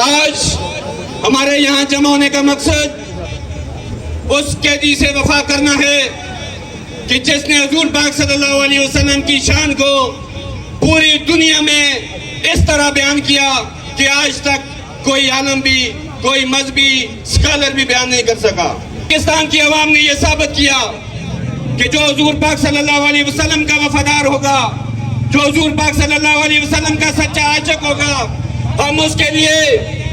آج ہمارے یہاں جمع ہونے کا مقصد اس قیدی سے وفا کرنا ہے کہ جس نے حضور پاک صلی اللہ علیہ وسلم کی شان کو پوری دنیا میں اس طرح بیان کیا کہ آج تک کوئی عالم بھی، کوئی مذہبی اسکالر بھی بیان نہیں کر سکا۔ پاکستان کی عوام نے یہ ثابت کیا کہ جو حضور پاک صلی اللہ علیہ وسلم کا وفادار ہوگا، جو حضور پاک صلی اللہ علیہ وسلم کا سچا عاشق ہوگا، ہم اس کے لیے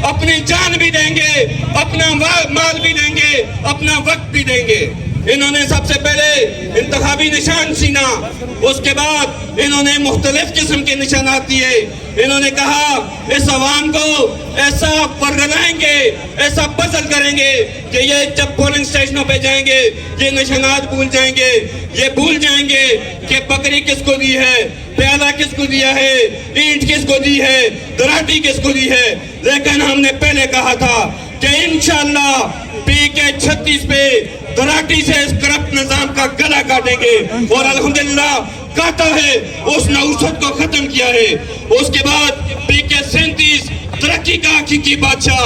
اپنی جان بھی دیں گے، اپنا مال بھی دیں گے، اپنا وقت بھی دیں گے۔ انہوں نے سب سے پہلے انتخابی نشان سینا، اس کے بعد انہوں نے مختلف قسم کے نشانات دیے۔ انہوں نے کہا اس عوام کو ایسا پرگلائیں گے، ایسا پزل کریں گے کہ یہ جب پولنگ سٹیشنوں پہ جائیں گے یہ نشانات بھول جائیں گے، یہ بھول جائیں گے کہ بکری کس کو دی ہے، پیالہ کس کو دیا ہے، اینٹ کس کو دی ہے، دراٹی کس کو دی ہے۔ لیکن ہم نے پہلے کہا تھا کہ انشاءاللہ PK-36 پہ دراٹی سے اس کرپٹ نظام کا گلا کاٹیں گے، اور الحمدللہ کاٹا ہے، اس نوسط کو ختم کیا ہے۔ اس کے بعد PK-37 ترقی کا حقیقی بادشاہ،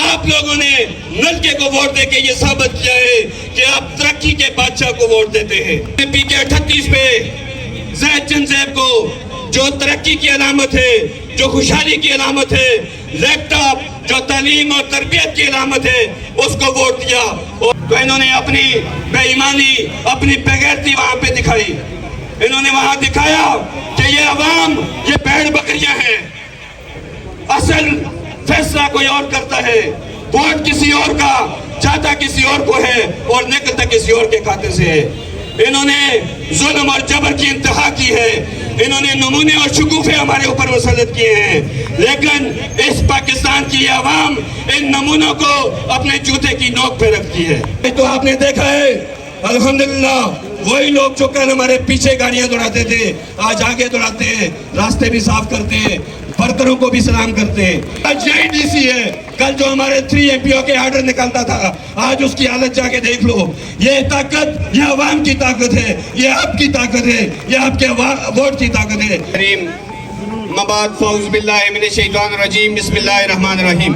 آپ لوگوں نے نلکے کو ووٹ دے کے یہ ثابت کیا ہے کہ آپ ترقی کے بادشاہ کو ووٹ دیتے ہیں۔ PK-38 پہ زید چند زیب کو جو ترقی کی علامت ہے، جو خوشحالی کی علامت ہے، لیپ ٹاپ جو تعلیم اور تربیت کی علامت ہے، اس کو ووٹ دیا۔ تو انہوں نے اپنی بے ایمانی، اپنی بغیرتی وہاں پہ دکھائی۔ انہوں نے وہاں دکھایا کہ یہ عوام، یہ بھیڑ بکریاں ہیں، اصل فیصلہ کوئی اور کرتا ہے، ووٹ کسی اور کا، چاہتا کسی اور کو ہے اور نکلتا کسی اور کے کھاتے سے ہے۔ انہوں نے ظلم اور جبر کی انتہا کی ہے، انہوں نے نمونے اور شکوفے ہمارے اوپر مسلط کیے ہیں، لیکن اس پاکستان کی عوام ان نمونوں کو اپنے جوتے کی نوک پہ رکھتی ہے۔ تو آپ نے دیکھا ہے الحمدللہ وہی لوگ جو کل ہمارے پیچھے گاڑیاں دوڑاتے تھے آج آگے دوڑاتے ہیں، راستے بھی صاف کرتے ہیں، ورکروں کو بھی سلام کرتے ہیں۔ آج یہی ڈی سی ہے، کل جو ہمارے 3 MPO کے آرڈر نکلتا تھا آج اس کی حالت جا کے دیکھ لو۔ یہ طاقت، یہ عوام کی طاقت ہے، یہ آپ کی طاقت ہے، یہ آپ کے ووٹ کی طاقت ہے۔ مبعد فاعوذ باللہ من الشیطان الرجیم، بسم اللہ الرحمن الرحیم۔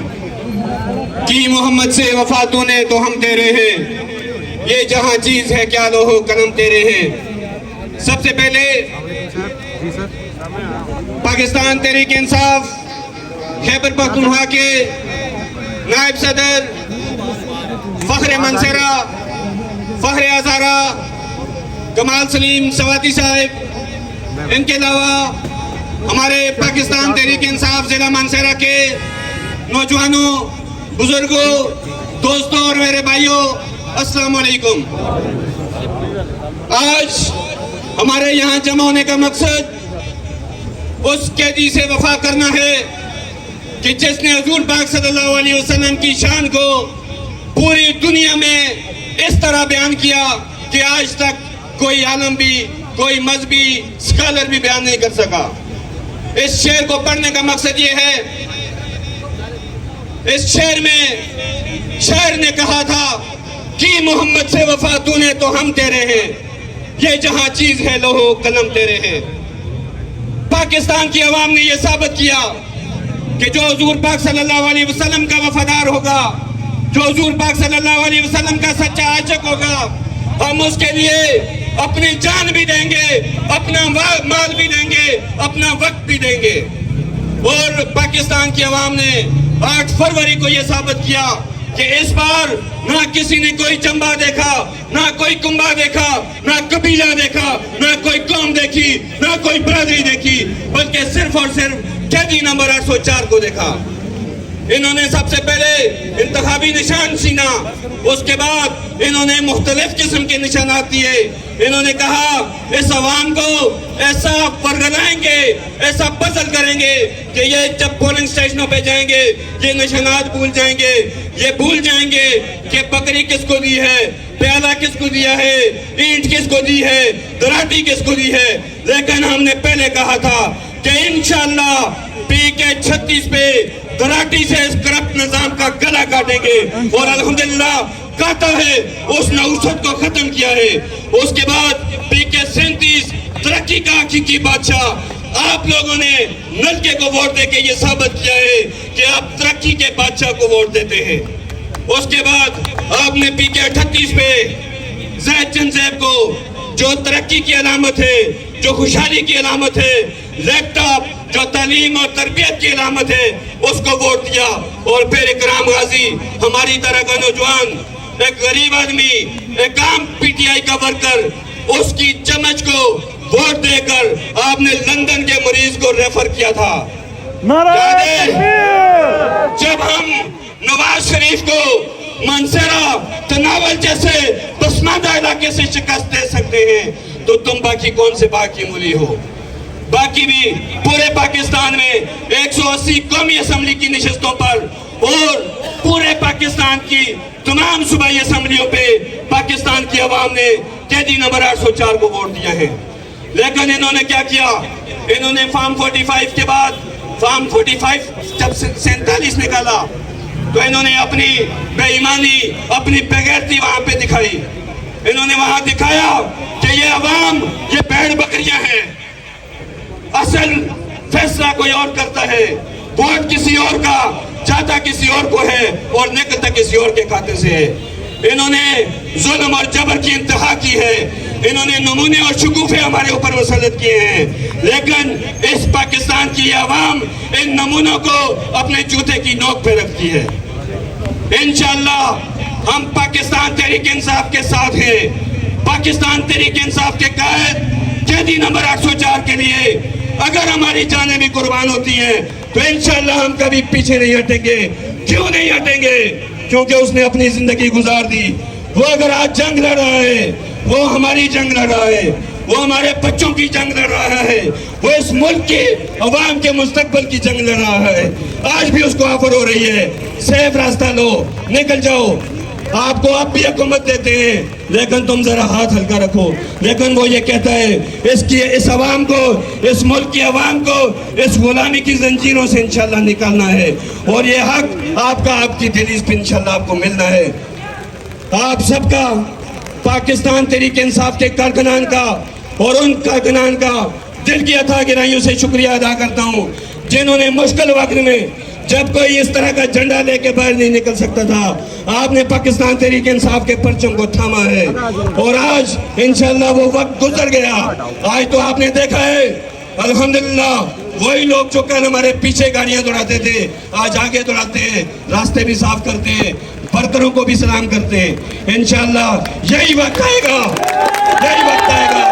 کی محمد سے وفا تو نے تو ہم تیرے ہیں، یہ جہاں چیز ہے کیا لوہو قلم تیرے ہیں۔ سب سے پہلے پاکستان تحریک انصاف خیبر پختونخوا کے نائب صدر فخر منصرہ، فخر ہزارہ کمال سلیم سواتی صاحب، ان کے علاوہ ہمارے پاکستان تحریک انصاف ضلع منصرہ کے نوجوانوں، بزرگوں، دوستوں اور میرے بھائیوں، السلام علیکم۔ آج ہمارے یہاں جمع ہونے کا مقصد اس قیدی سے وفا کرنا ہے کہ جس نے حضور پاک صلی اللہ علیہ وسلم کی شان کو پوری دنیا میں اس طرح بیان کیا کہ آج تک کوئی عالم بھی، کوئی مذہبی اسکالر بھی بیان نہیں کر سکا۔ اس شعر کو پڑھنے کا مقصد یہ ہے، اس شعر میں شاعر نے کہا تھا کہ محمد سے وفا تو نے تو ہم تیرے ہیں، یہ جہاں چیز ہے لوہو قلم تیرے ہیں۔ پاکستان کی عوام نے یہ ثابت کیا کہ جو حضور پاک صلی اللہ علیہ وسلم کا وفادار ہوگا، جو حضور پاک صلی اللہ علیہ وسلم کا سچا عاشق ہوگا، ہم اس کے لیے اپنی جان بھی دیں گے، اپنا مال بھی دیں گے، اپنا وقت بھی دیں گے۔ اور پاکستان کی عوام نے 8 فروری کو یہ ثابت کیا کہ اس بار نہ کسی نے کوئی چمبا دیکھا، نہ کوئی کنبا دیکھا، نہ قبیلہ دیکھا، نہ کوئی قوم دیکھی، نہ کوئی برادری دیکھی، بلکہ صرف اور صرف قیدی نمبر 804 کو دیکھا۔ انہوں نے سب سے پہلے انتخابی نشان سینا، اس کے بعد انہوں نے مختلف قسم کے نشانات دیے۔ انہوں نے کہا اس عوام کو ایسا پرگلائیں گے، ایسا پزل کریں گے کہ یہ جب پولنگ سٹیشنوں پہ جائیں گے یہ نشانات بھول جائیں گے، یہ بھول جائیں گے کہ بکری کس کو دی ہے، پیالہ کس کو دیا ہے، اینٹ کس کو دی ہے، دراٹی کس کو دی ہے۔ لیکن ہم نے پہلے کہا تھا کہ انشاءاللہ PK-36 پہ دراٹی سے اس کرپٹ نظام کا گلا کاٹیں گے، اور الحمدللہ کاٹا ہے، اس نوسط کو ختم کیا ہے۔ اس کے بعد PK-37 ترقی کا حقیقی بادشاہ، آپ لوگوں نے نلکے کو ووٹ دے کے یہ ثابت کیا ہے کہ آپ ترقی کے بادشاہ کو ووٹ دیتے ہیں۔ اس کے بعد آپ نے پی کے 38 پہ زید چند زیب کو جو ترقی کی علامت ہے، جو خوشحالی کی علامت ہے، لیپ ٹاپ جو تعلیم اور تربیت کی علامت ہے، اس کو ووٹ دیا۔ اور پھر اکرام غازی ہماری طرح کا نوجوان، ایک غریب آدمی، ایک عام پی ٹی آئی کا ورکر، اس کی چمچ کو ووٹ دے کر آپ نے لندن کے مریض کو ریفر کیا تھا۔ جب ہم نواز شریف کو منصورہ تناول جیسے پسماندہ علاقے سے شکست دے سکتے ہیں تو تم باقی کون سے باقی ملی ہو؟ باقی بھی پورے پاکستان میں 180 قومی اسمبلی کی نشستوں پر اور پورے پاکستان کی تمام صوبائی اسمبلیوں پہ پاکستان کی عوام نے قیدی نمبر 804 کو ووٹ دیا ہے۔ لیکن انہوں نے کیا کیا؟ انہوں نے فارم 45 کے بعد فارم 45 جب 47 نکالا تو انہوں نے اپنی بے ایمانی، اپنی بغیرتی وہاں پہ دکھائی۔ انہوں نے وہاں دکھایا کہ یہ عوام یہ بھیڑ بکریاں ہیں، اصل فیصلہ کوئی اور کرتا ہے، ووٹ کسی اور کا، چاہتا کسی اور کو ہے اور نکلتا کسی اور کے کھاتے سے ہے۔ انہوں نے ظلم اور جبر کی انتہا کی ہے، انہوں نے نمونے اور شکوفے ہمارے اوپر مسلط کیے ہیں، لیکن اس پاکستان کی عوام ان نمونوں کو اپنے جوتے کی نوک پہ رکھتی ہے۔ انشاءاللہ ہم پاکستان تحریک انصاف کے ساتھ ہیں۔ پاکستان تحریک انصاف کے قائد قیدی نمبر 804 کے لیے اگر ہماری جانیں بھی قربان ہوتی ہیں تو انشاءاللہ ہم کبھی پیچھے نہیں ہٹیں گے۔ کیوں نہیں ہٹیں گے؟ کیونکہ اس نے اپنی زندگی گزار دی۔ وہ اگر آج جنگ لڑ رہا ہے، وہ ہماری جنگ لڑ رہا ہے، وہ ہمارے بچوں کی جنگ لڑ رہا ہے، وہ اس ملک کی عوام کے مستقبل کی جنگ لڑ رہا ہے۔ آج بھی اس کو آفر ہو رہی ہے، سیف راستہ لو، نکل جاؤ۔ آپ کو اب بھی حکومت دیتے ہیں لیکن تم ذرا ہاتھ ہلکا رکھو۔ لیکن وہ یہ کہتا ہے اس عوام کو، اس ملک کی عوام کو اس غلامی کی زنجیروں سے انشاءاللہ نکالنا ہے، اور یہ حق آپ کا، آپ کی دلیز پہ انشاءاللہ آپ کو ملنا ہے۔ آپ سب کا، پاکستان تحریک انصاف کے کارکنان کا اور ان کارکنان کا دل کی عطا گرائیوں سے شکریہ ادا کرتا ہوں جنہوں نے مشکل وقت میں جب کوئی اس طرح کا جھنڈا لے کے باہر نہیں نکل سکتا تھا، آپ نے پاکستان تحریک انصاف کے پرچم کو تھاما ہے، اور آج انشاءاللہ وہ وقت گزر گیا۔ آج تو آپ نے دیکھا ہے الحمدللہ وہی لوگ جو کل ہمارے پیچھے گاڑیاں دوڑاتے تھے آج آگے دوڑاتے ہیں، راستے بھی صاف کرتے ہیں، برتنوں کو بھی سلام کرتے ہیں۔ انشاءاللہ یہی وقت آئے گا، یہی وقت آئے گا۔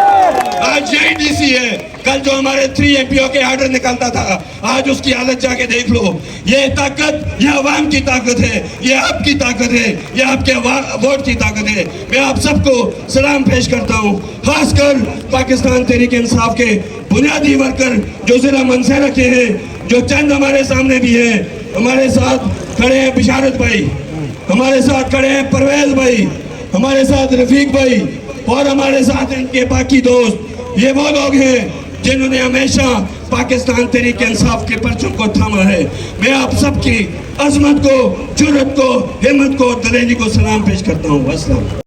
آج یہی ڈی سی ہے، کل جو ہمارے 3 MP کے آرڈر نکالتا تھا آج اس کی حالت جا کے دیکھ لو۔ یہ طاقت، یہ عوام کی طاقت ہے، یہ آپ کی طاقت ہے، یہ آپ کے ووٹ کی طاقت ہے۔ میں آپ سب کو سلام پیش کرتا ہوں، خاص کر پاکستان تحریک انصاف کے بنیادی ورکر جو ضلع منصورہ کے ہیں، جو چند ہمارے سامنے بھی ہیں۔ ہمارے ساتھ کھڑے ہیں بشارت بھائی، ہمارے ساتھ کھڑے ہیں پرویز بھائی، ہمارے ساتھ رفیق بھائی، اور ہمارے ساتھ ان کے باقی دوست۔ یہ وہ لوگ ہیں جنہوں نے ہمیشہ پاکستان تحریک انصاف کے پرچم کو تھاما ہے۔ میں آپ سب کی عظمت کو، جرأت کو، ہمت کو، دلیری کو سلام پیش کرتا ہوں۔ السلام۔